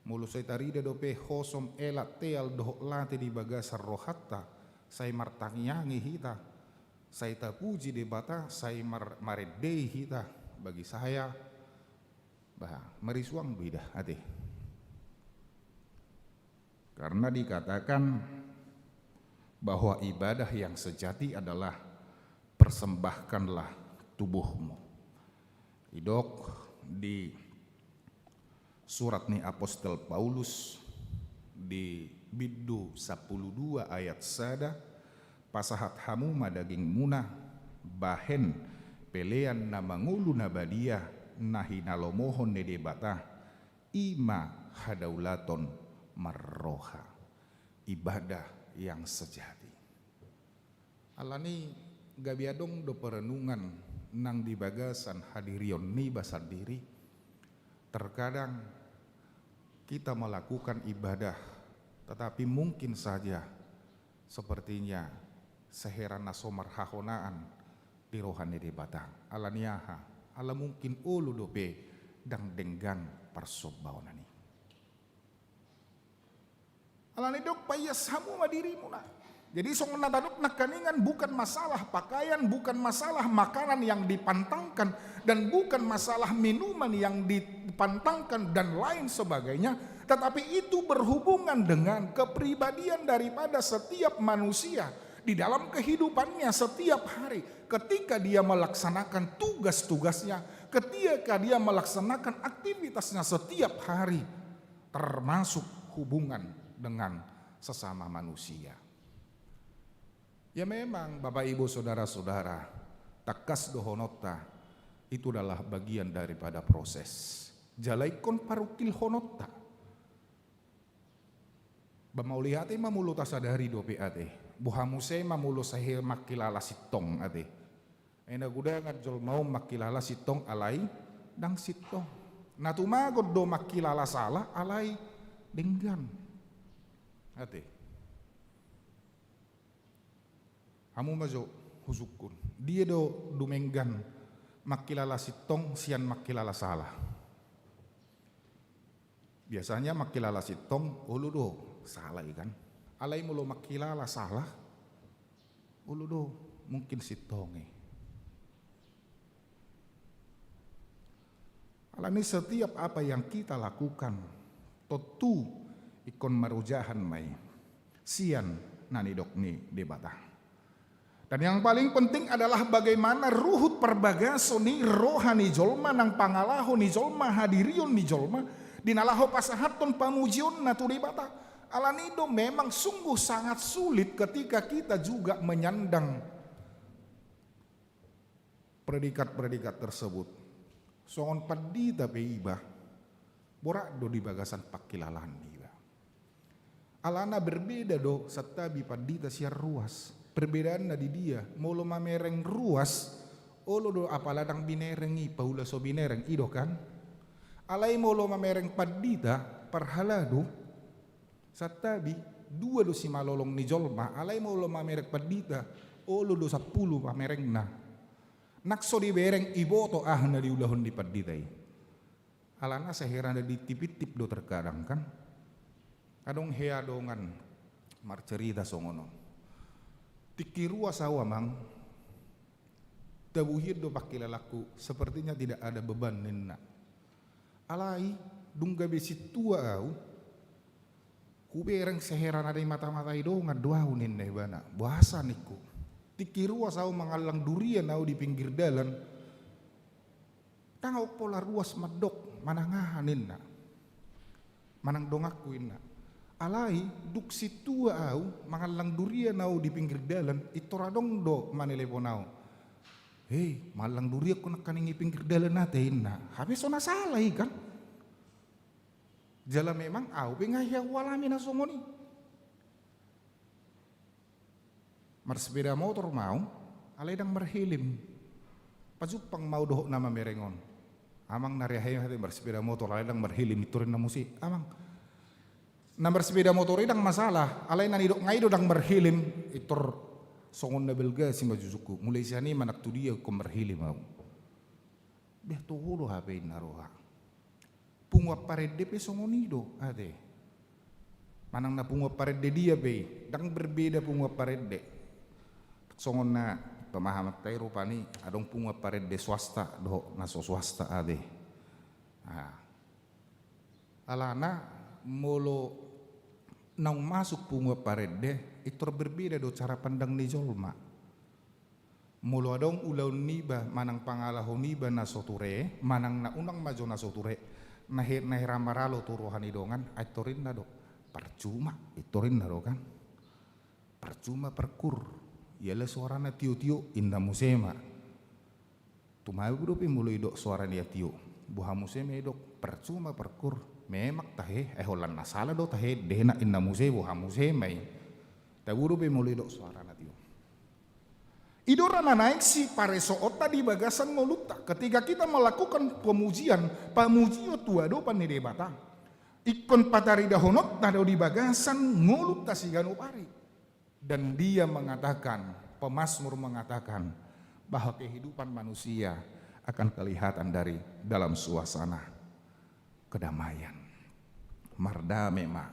Mulu say tarida dope hosom elat teal doh late di bagasar rohatta say martangiangi hita say tapuji di bata say maredei hita bagi saya merisuang bidah ate. Karena dikatakan bahwa ibadah yang sejati adalah persembahkanlah tubuhmu. Idok di surat ni Apostel Paulus di biddu 12 ayat sada pasahat hamu madaging munah bahen pelean na mangulu na badia nahinalomohon ne debata ima hadaulaton marroha, ibadah yang sejati. Alani gabiadong do perenungan nang di bagasan hadirion ni basar diri. Terkadang kita melakukan ibadah, tetapi mungkin saja sepertinya seheran nasomar hahonaan di rohani di batang. Alaniaha, ala mungkin ulu dope dang denggan parsobbaonani. Alani dok payas hamu madirimu na. Jadi song nadadok nakaningan bukan masalah pakaian, bukan masalah makanan yang dipantangkan, dan bukan masalah minuman yang dipantangkan dan lain sebagainya. Tetapi itu berhubungan dengan kepribadian daripada setiap manusia di dalam kehidupannya setiap hari. Ketika dia melaksanakan tugas-tugasnya, ketika dia melaksanakan aktivitasnya setiap hari, termasuk hubungan dengan sesama manusia. Ya memang Bapak Ibu Saudara-saudara, takas dohonota itu adalah bagian daripada proses. Jalaikon parukil honota. Bamaulihate mamulu tasadari dope ate. Buhamuse mamulu sahil makilala sitong ate. Ena guda ngajol mau makilala sitong alai dang sitong. Natumagod do makilala salah alai denggan. Ate, hamu majo husukun. Dia do dumenggan makilala sitong sian makilala salah. Biasanya makilala sitong ulu do salah ikan. Alai mulo makilala salah. Ulu do mungkin sitonge. Alani setiap apa yang kita lakukan tentu ikon marujahan mai sian nani dok ni debata. Dan yang paling penting adalah bagaimana ruhut perbagaso ni rohani jolma nang pangalaho ni jolma hadirion ni jolma dinalaho pasahaton pamujion natu debata. Alanido memang sungguh sangat sulit ketika kita juga menyandang predikat-predikat tersebut. Soon padi tapi iba borak do di bagasan pakilalan iba. Alana berbeda do satabi padita siar ruas. Perbedaan di dia, molo mamereng ruas, olo do apaladang binerengi, paula so binereng ido kan. Alai molo mamereng padita, parhalado, satabi, dua do si malolong ni jolma, alai molo mamereng padita, olo do 10 mamereng na. Nakso di bereng iboto na di ulahon di paditai. Alana seheran di tipit-tip do terkadang kan. Adong headongan marcerita songono. Tikirua sawamang tabuhir do pakai lalaku sepertinya tidak ada beban nina. Alai dungga besi tua au kubereng seheran ada mata-mata idongan doau nina bana bahasa niku. Tikirua saw mengalang durian au di pinggir dalan. Tangau pola ruas madok manangahan nina. Manang dongaku ina. Alai duk situa au mangalang durian au di pinggir dalan itu radong do manelepon au. Hei, malang durian ko nakaningi pinggir dalan natin na. Habis ona salah kan? Jala memang au pengahya walami na songoni. Marsepeda motor mau, alai dang merhilim. Pajupang mau dohok nama merengon. Amang nariahay hati bersepeda motor alai dang merhilim iturin na musi. Amang nambar sepeda motor idang masalah, alay nanidok ngay dang merhilim itor songon na belga si majujuku. Mulai siani manak tu dia ko merhilim mau. Beh tuhulo HP naroha. Pungwa parede pe songonido ade. Manang na pungwa parede dia be, dang berbeda pungwa parede. Songon na pemahaman tayo pani adong pungwa parede swasta do naso swasta ade. Alana molo nang masuk pungwa parede itu berbeda do cara pandang ni jolma. Mulu adong ulaw niba manang pangalahon niba na soture, manang na unang majo na soture, nahir ramaralo turuhan idongan, itorin na do. Percuma, itorin na do kan. Percuma perkur, yala suara na tio-tio inda musema. Tumayo budo pi mulu idok suara niya tio, buha musema idok percuma perkur. Memak tahe holan nasala do tahe dena inna musebo hamuse mai taburu be molido suara natio idora naik si pareso otta di bagasan ngoluta ketika kita melakukan pemujio tua do panide batang ikon patari dahonot tado di bagasan ngoluta si ganu pari dan dia mengatakan pemazmur mengatakan bahwa kehidupan manusia akan kelihatan dari dalam suasana kedamaian. Mardame ma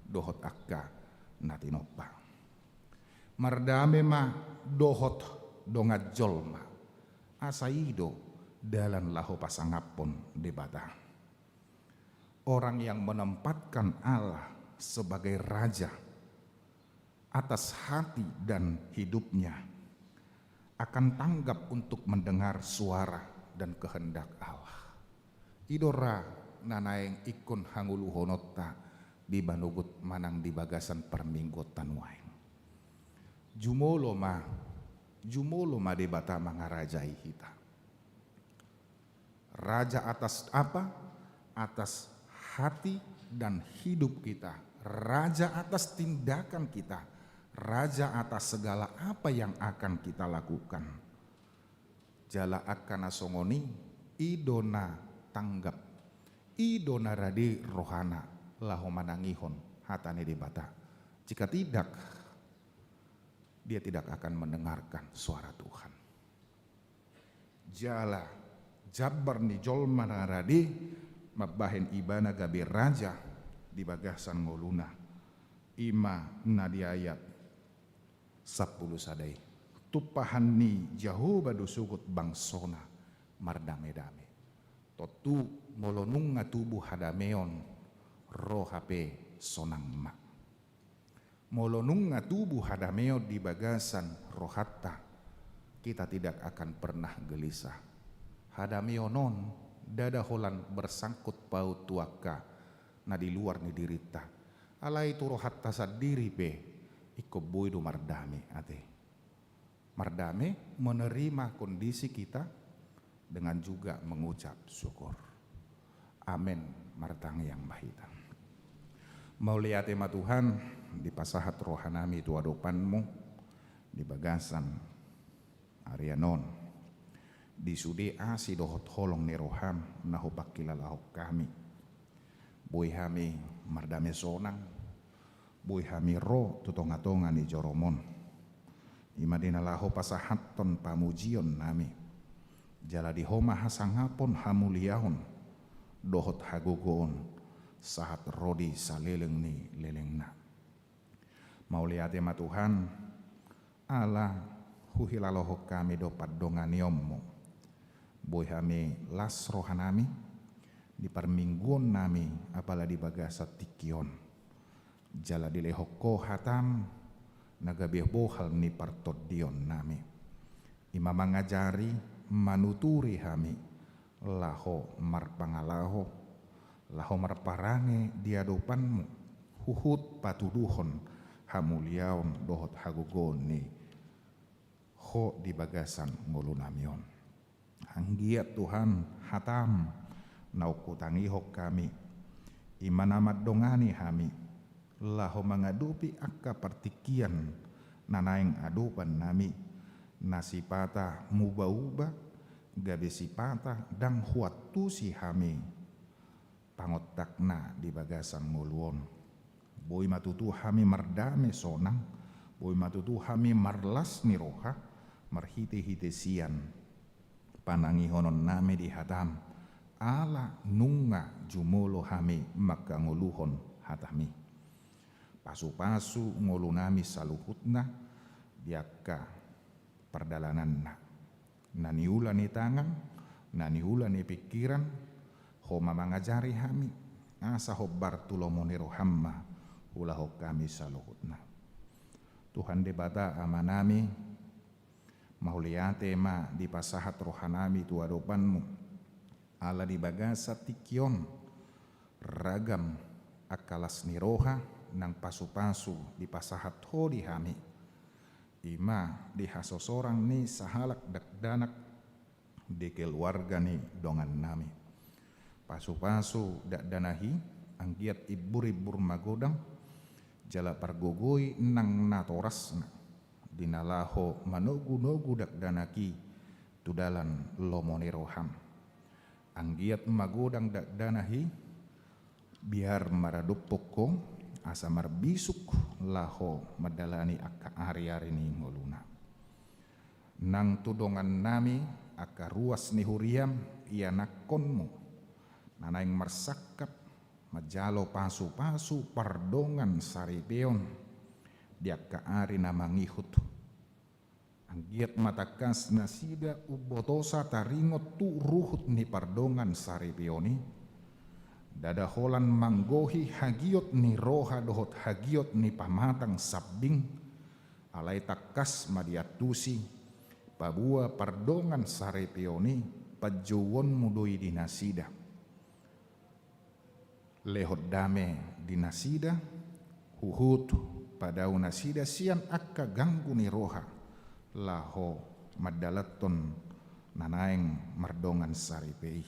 dohot akka natinopa. Mardame ma dohot dongat jolma. Asaido dalan laho pasangapon debata. Orang yang menempatkan Allah sebagai raja atas hati dan hidupnya akan tanggap untuk mendengar suara dan kehendak Allah. Idora nanaeng ikon hangulu honota di banugut manang di bagasan perminggotan wain. Jumolo ma debata mangarajai kita. Raja atas apa? Atas hati dan hidup kita. Raja atas tindakan kita. Raja atas segala apa yang akan kita lakukan. Jala akan asongoni idona tanggap. Idona rade rohana laho manangihon hatane debata. Jika tidak, dia tidak akan mendengarkan suara Tuhan. Jala jabar ni jolma rade mabahen ibana gabe raja di bagasan ngoluna. Ima nadi ayat 10 sadai. Tupahan ni Jehovah dosugut bangsona mardame-dame. Totu molonung nga tubuh hadameon roh hape sonang ma. Molonung nga tubuh hadameo di bagasan rohatta kita tidak akan pernah gelisah. Hadameo non dada holan bersangkut paut tuaka na di luar ni dirita. Alai tu rohatta sadiri pe iko boy do mardame ate. Mardame menerima kondisi kita dengan juga mengucap syukur. Amin martang yang mahita. Mau lihat tema Tuhan di pasahat rohanami itu adopanmu di bagasan Arianon di sude asi dohot holong ni roham naho pakilalahok kami boy hami mardame sonang boy hami ro tutonga-tonga ni joromon ima dinalaho pasahaton pamujion nami jala di homa hasangapon hamuliahon dohot hagogoon sahat rodi saleleng ni lelengna. Mau lihat tema Tuhan ala huhilaloho kami dopat donganiommu boy hami las rohanami di permingguan nami apala di bagasat tikion jala di lehoko hatam nagabih bohal ni partodion nami ima mangajari manuturi hami laho marpangalaho laho marparange diadopanmu huhut patuduhon hamuliaon dohot hagugon ni ho di bagasan ngulunamion hanggiat Tuhan hatam naukutangihok kami imanamat dongani hami laho mangadupi akka partikian nanaing adupan nami nasipata muba-uba gabe sipata dang huatu si hami pangotakna di bagasan nguluon boy matutu hami mardame sonang boy matutu hami marlas ni roha marhite-hite sian panangihonon nami di hatam ala nunga jumulo hami maka nguluhon hatami pasu-pasu ngulu nami saluhutna diaka perdalananna naniula ni tangan naniula ni pikiran homa mangajari hami asa hobbar tulomonero hamma ulah kami saluhutna Tuhan debata amanami mauliate ma di pasahat rohanami tu adopanmu ala di bagasa tikion ragam akalas niroha nang pasu-pasu di pasahat hodi hami ima di hasosorang ni sahalak dakdanak di keluarga ni dongan nami pasu-pasu dak danahi anggiat ibur-ibur magodang jala pargogoi nang natorasna dinalaho manogu-nogu dak danaki tudalan lomoneroham anggiat magodang dak danahi biar maradupoko asa marbisuk laho madalani akka ari-ari ni ngoluna nang tudongan nami akka ruas ni huriam ia nakonmu nanaing marsakap majalo pasu-pasu pardongan saripeon diaka ari na mangihut anggiat matakas nasida ubotosa taringot tu ruhut ni pardongan saripeoni dadaholan manggohi hagiot ni roha dohot hagiot ni pamatang sabing alay takas madiatusi pabua pardongan saripeoni pajuwon mudoi dinasida lehot dame dinasida huhut pada unasida sian akka ganggu ni roha laho madalaton nanaeng mardongan saripei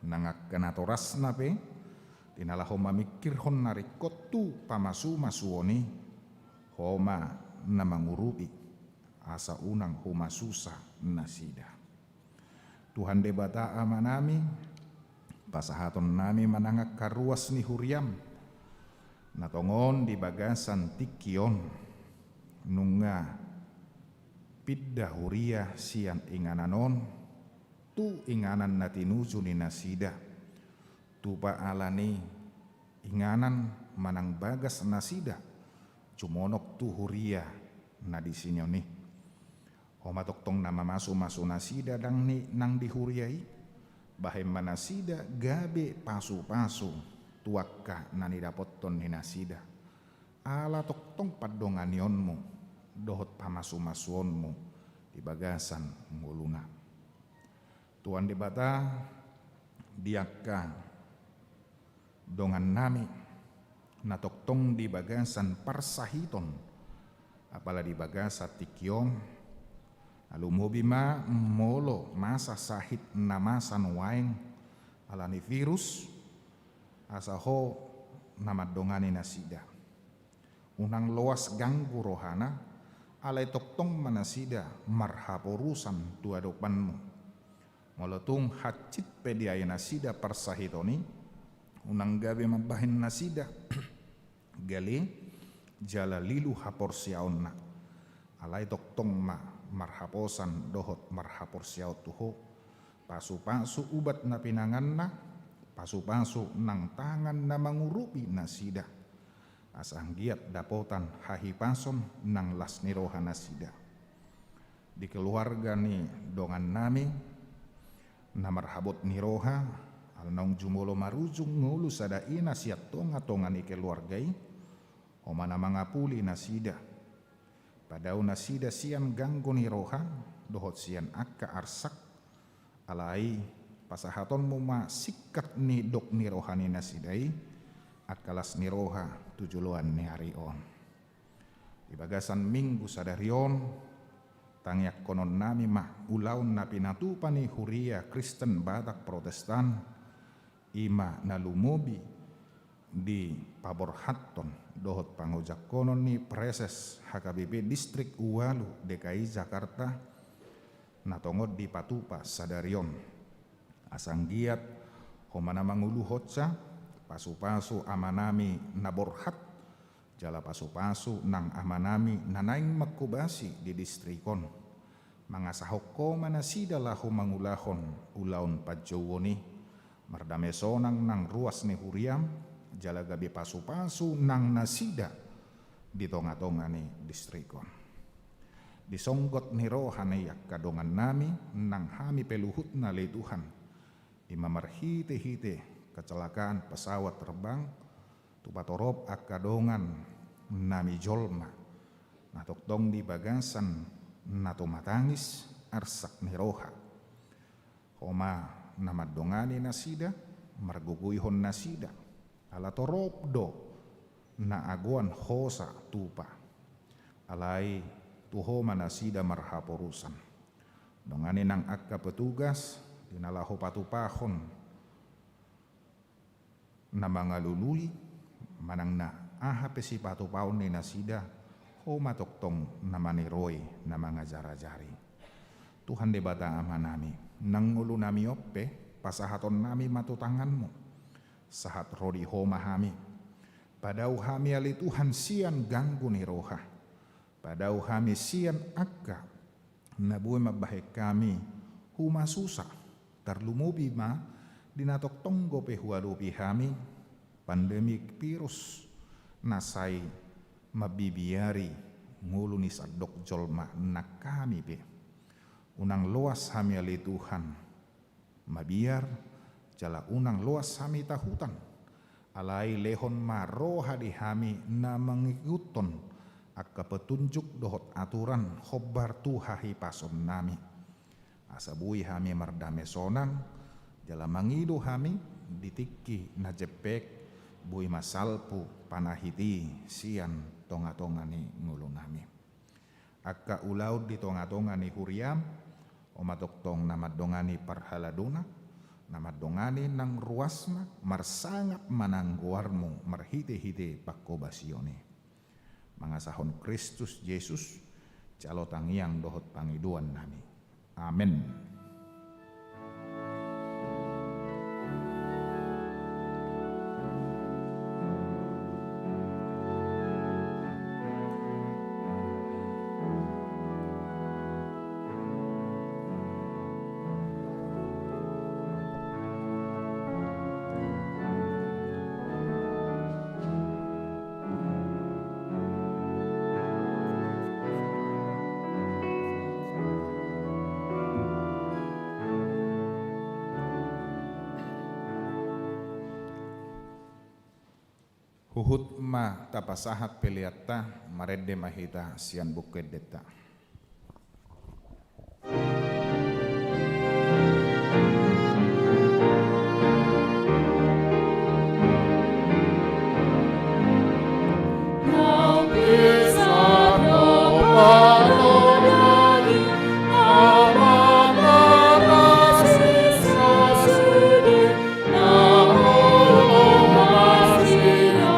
nangakkan atorasna pe dinalaho mamikir hon narikotu pamasu masuoni homa namangurupi asa unang homa susah nasida Tuhan debata amanami pasahaton nami manangak karuas ni huriam natongon di bagasan tikion nunga pidda huria sian ingananon tu inganan natinuju ni nasida tupa alani inganan manang bagas nasida cumonok tu huria na di sinyoni homa toktong nama masu nasida dang ni nang di huriai bahem manasida gabe pasu-pasu tuakka nani dapoton ni nasida ala toktong padonganionmu dohot pamasu-masuonmu di bagasan nguluna Tuhan debata diaka dongan nami na toktong di bagasan parsahiton apala di bagasa tikiong alumobima molo masa sahit namasan waeng alani virus asaho nama dongani nasida. Unang loas ganggu rohana, alay toktong manasida marhaporusan tua dopanmu. Molotung hacit pediaya nasida persahitoni, unang gabe mabahin nasida, gali jala lilu haporsiaonna. Alay toktong marhaposan dohot marhaporsiaut tuho, pasu-pasu ubat na pinanganna, pasu-pasu nang tangan na mangurupi nasida. Asang giat dapotan hahipason nang las niroha nasida. Di keluarga ni dongan nami, na marhabot niroha, alnaung jumolo marujung ngulu sada ina siat tonga-tonga ni keluargai, omana mangapuli nasida. Padau nasida sian ganggo niroha, dohot sian akka arsak, alai pasahaton muma sikat ni dok niroha ni nasidai, akalas niroha tujuluan ni hari on. Di bagasan minggu sadarion, tangyak konon nami mah ulaun na pinatupani huria Kristen Batak Protestan, ima nalumubi di Paborhatton, dohot pangojak konon ni Preses HKBP Distrik Uwalu DKI Jakarta, natongod di Patupa sadarion. Asang giat homana mangulu hotsa, pasu-pasu amanami naborhat, jala pasu-pasu nang amanami nanaing makubasi di distrikon. Mangasahoko manasida lahu mangulahon ulaun pajowoni, mardamesonang nang ruas ni huriam, jala gabi pasu-pasu nang nasida di tonga-tonga ni distrikon. Disonggot ni rohane yak kadongan nami nang hami peluhut na le Tuhan, imamarhite-hite kecelakaan pesawat terbang tupatorop akadongan nami jolma natoktong di bagasan nato matangis arsak niroha. Homa nama dongani nasida marguguyhon nasida ala torop do na aguan hosa tupa alai tuhoma nasida marhaporusan dongani nang akka petugas dinalaho patupahon na mga lului manang na aha pesipatu paun ni nasida ho matoktong na maniroy na mga jara-jari. Tuhan debata amanami nang ulu nami oppe pasahaton nami matutanganmu sahat rodi ho mahami padau hami ali Tuhan sian ganggu ni roha padau hami sian akka nabuhe mabahek kami huma susah tarlumubi ma dinatok tonggo pehualupi hami pandemik virus nasai mabibiari ngulu ni sadok jolma nak kami be unang luas hami ali Tuhan mabiar jala unang luas hami tahutan alai lehon maroha di hami na mengikuton akka petunjuk dohot aturan khobar tuhahi pason nami asabui hami mardame sonang jala mangidu hami ditiki na jepek bui masalpu panahiti sian tonga-tonga ni ngulu nami akka ulaud di tonga-tonga ni huriam omatoktong namad dongani parhaladuna namad dongani nang ruasna marsangat manangguarmu marhite-hite pakkobasione mangasahon Kristus Yesus calotang yang dohot pangiduan nami amin. Huhut ma tapasahat peliatta maredde mahita sian bukedeta. Sudin,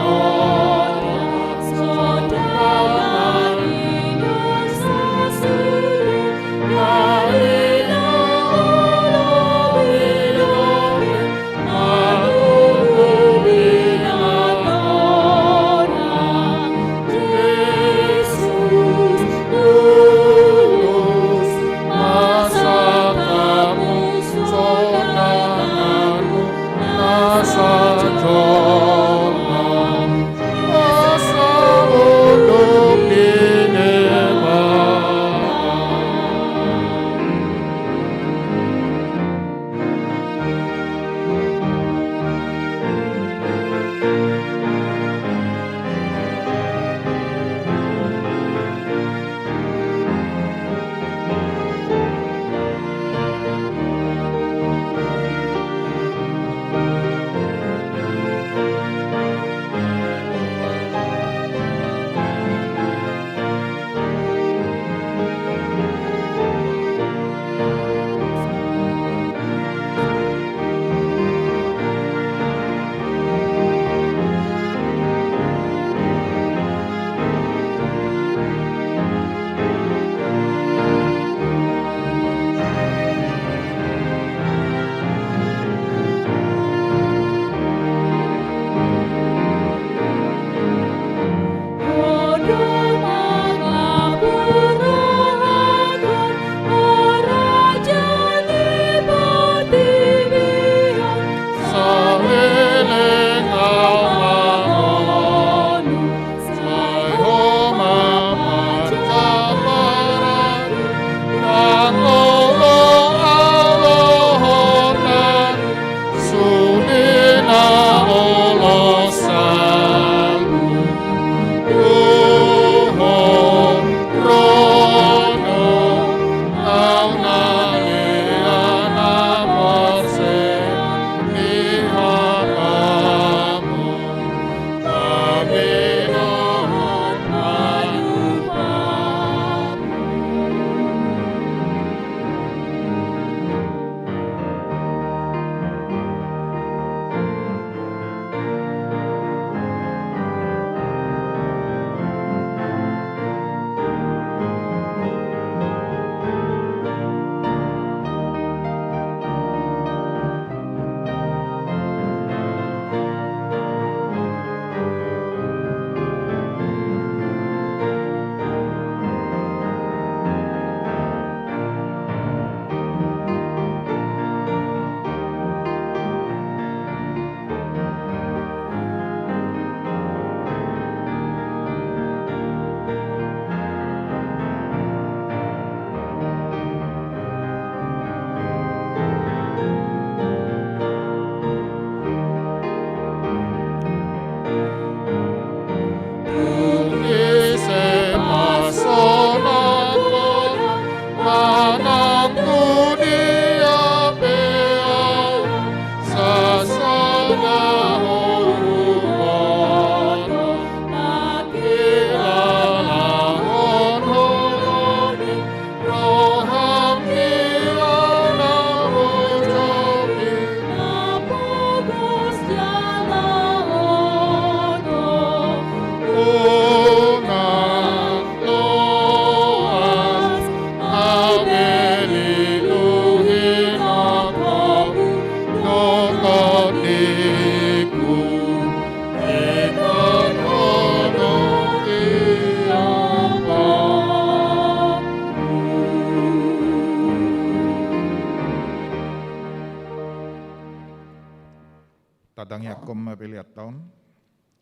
kom mapiliat taon.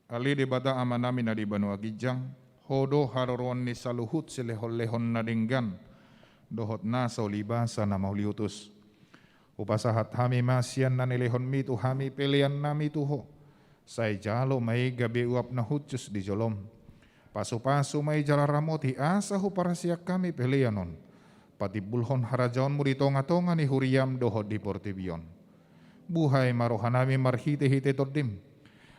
Ali di bata amanami na di Banua Gijang. Hodo haroron ni saluhut silehon-lehon na dinggan. Dohot na sa ulibasa na mauliutus. Upasahat hami masyan na nilehon mi tu hami pilian nami tuho. Say jalo may gabi uap na hutsus di jolom. Pasu-pasu may jalaramot hiasahu para siyak kami pilianon. Pati bulhon harajaon mo di tonga-tonga ni huriyam dohot di portibion. Buhay marohanami marhite-hite tordim.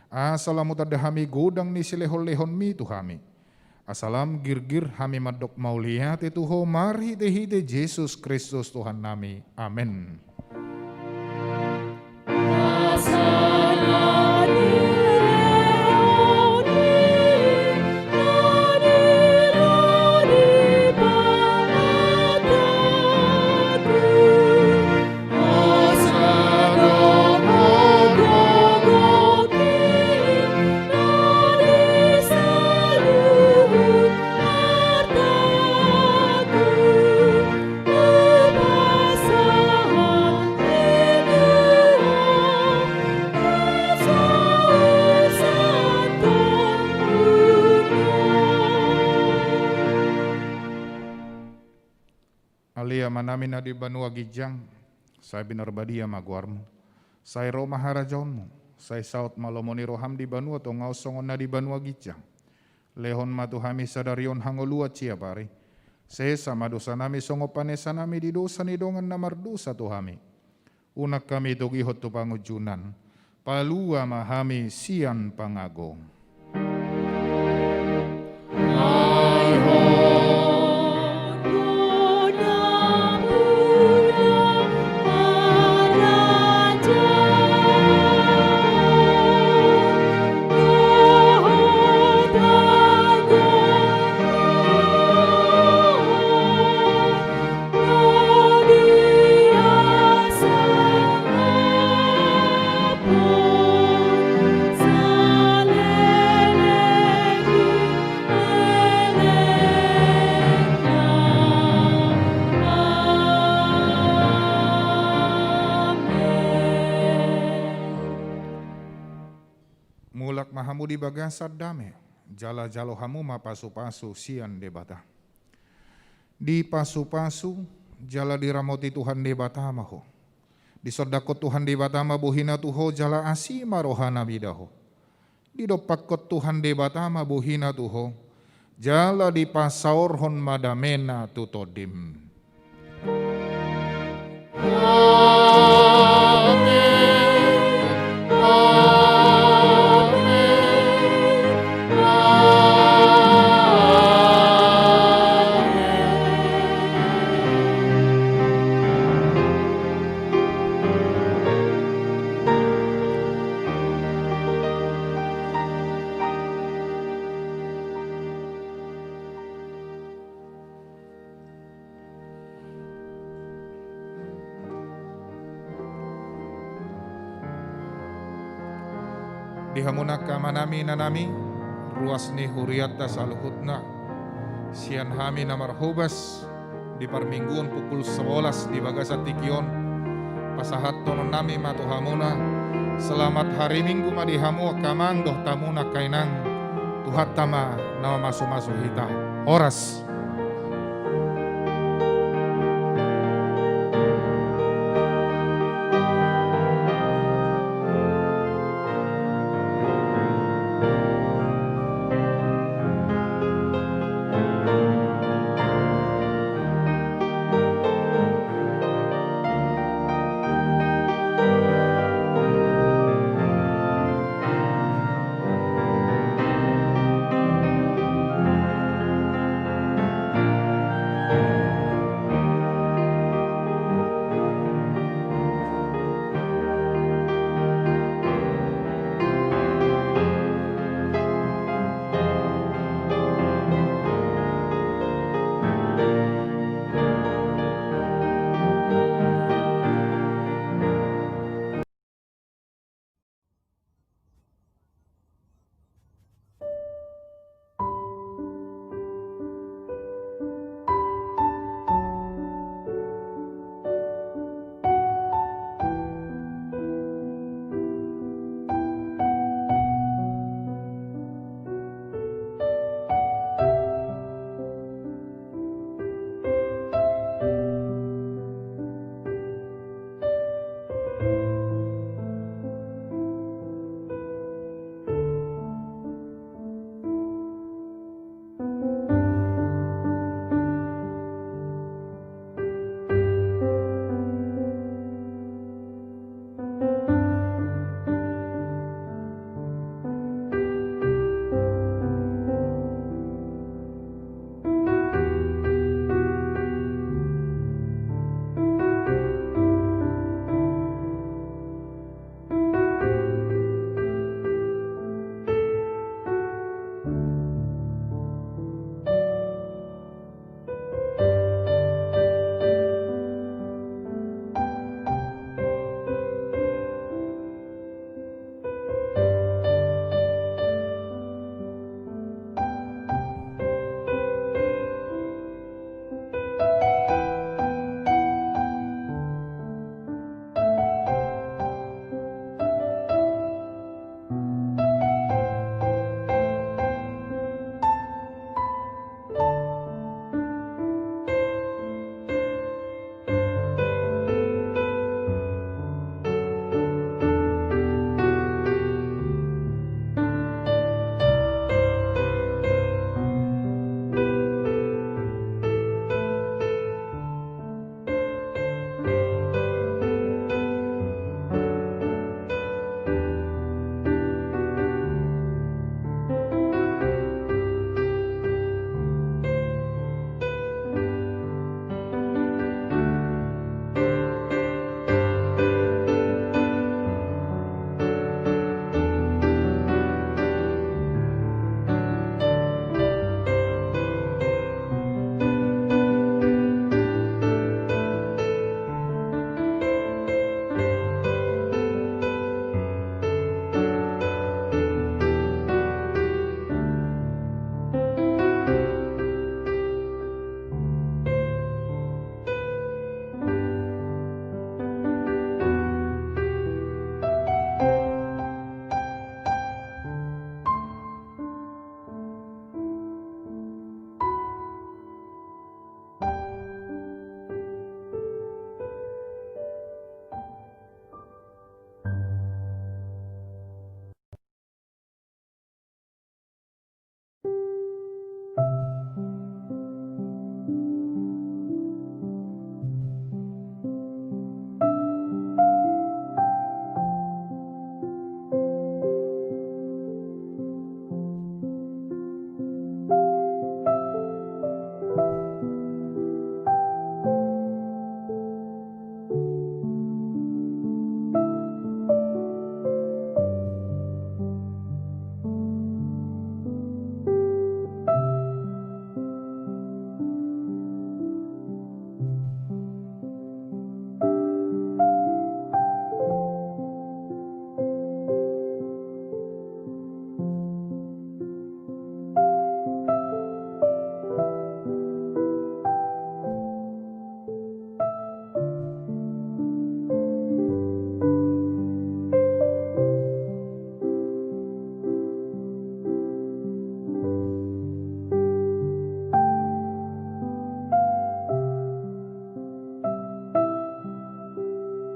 Asalamu tadahami godang ni silehon-lehon mi tu hami. Asalam girgir hami madok mauliyate tuho marhite-hite Yesus Kristus Tuhan nami. Amin. Alia manami na di Banua Gijang, say binarbadia maguarmo, say Roma harajaonmo, say saut malomoni roham di Banua to ngausongon na di Banua Gijang. Lehon matuhami sadarion hangolua cia pare, sesa madosa nami songo panesa nami di dosa ni dongan na mardosa tuhami. Unak kami tugihot tu pangujunan, palua mahami sian pangagong. Mulak mahamu di bagasad dame, jala jalo hamu ma pasu-pasu sian debata. Di pasu-pasu jala diramoti Tuhan debata maho. Di sodakot Tuhan debata ma buhina tuho jala asima rohana bidaho. Di dopakot Tuhan debata ma buhina tuho jala di pasaorhon madamena tutodim. Dihamunak manami nanami, ruas ni huriat da saluhutna, sian hami namar hubas, di parmingguan pukul 11 di bagasat tikion, pasahat tonon nami matuhamuna, selamat hari minggu madihamu kamang doh tamuna kainang, tuhat tama nama masu-masu hita, oras.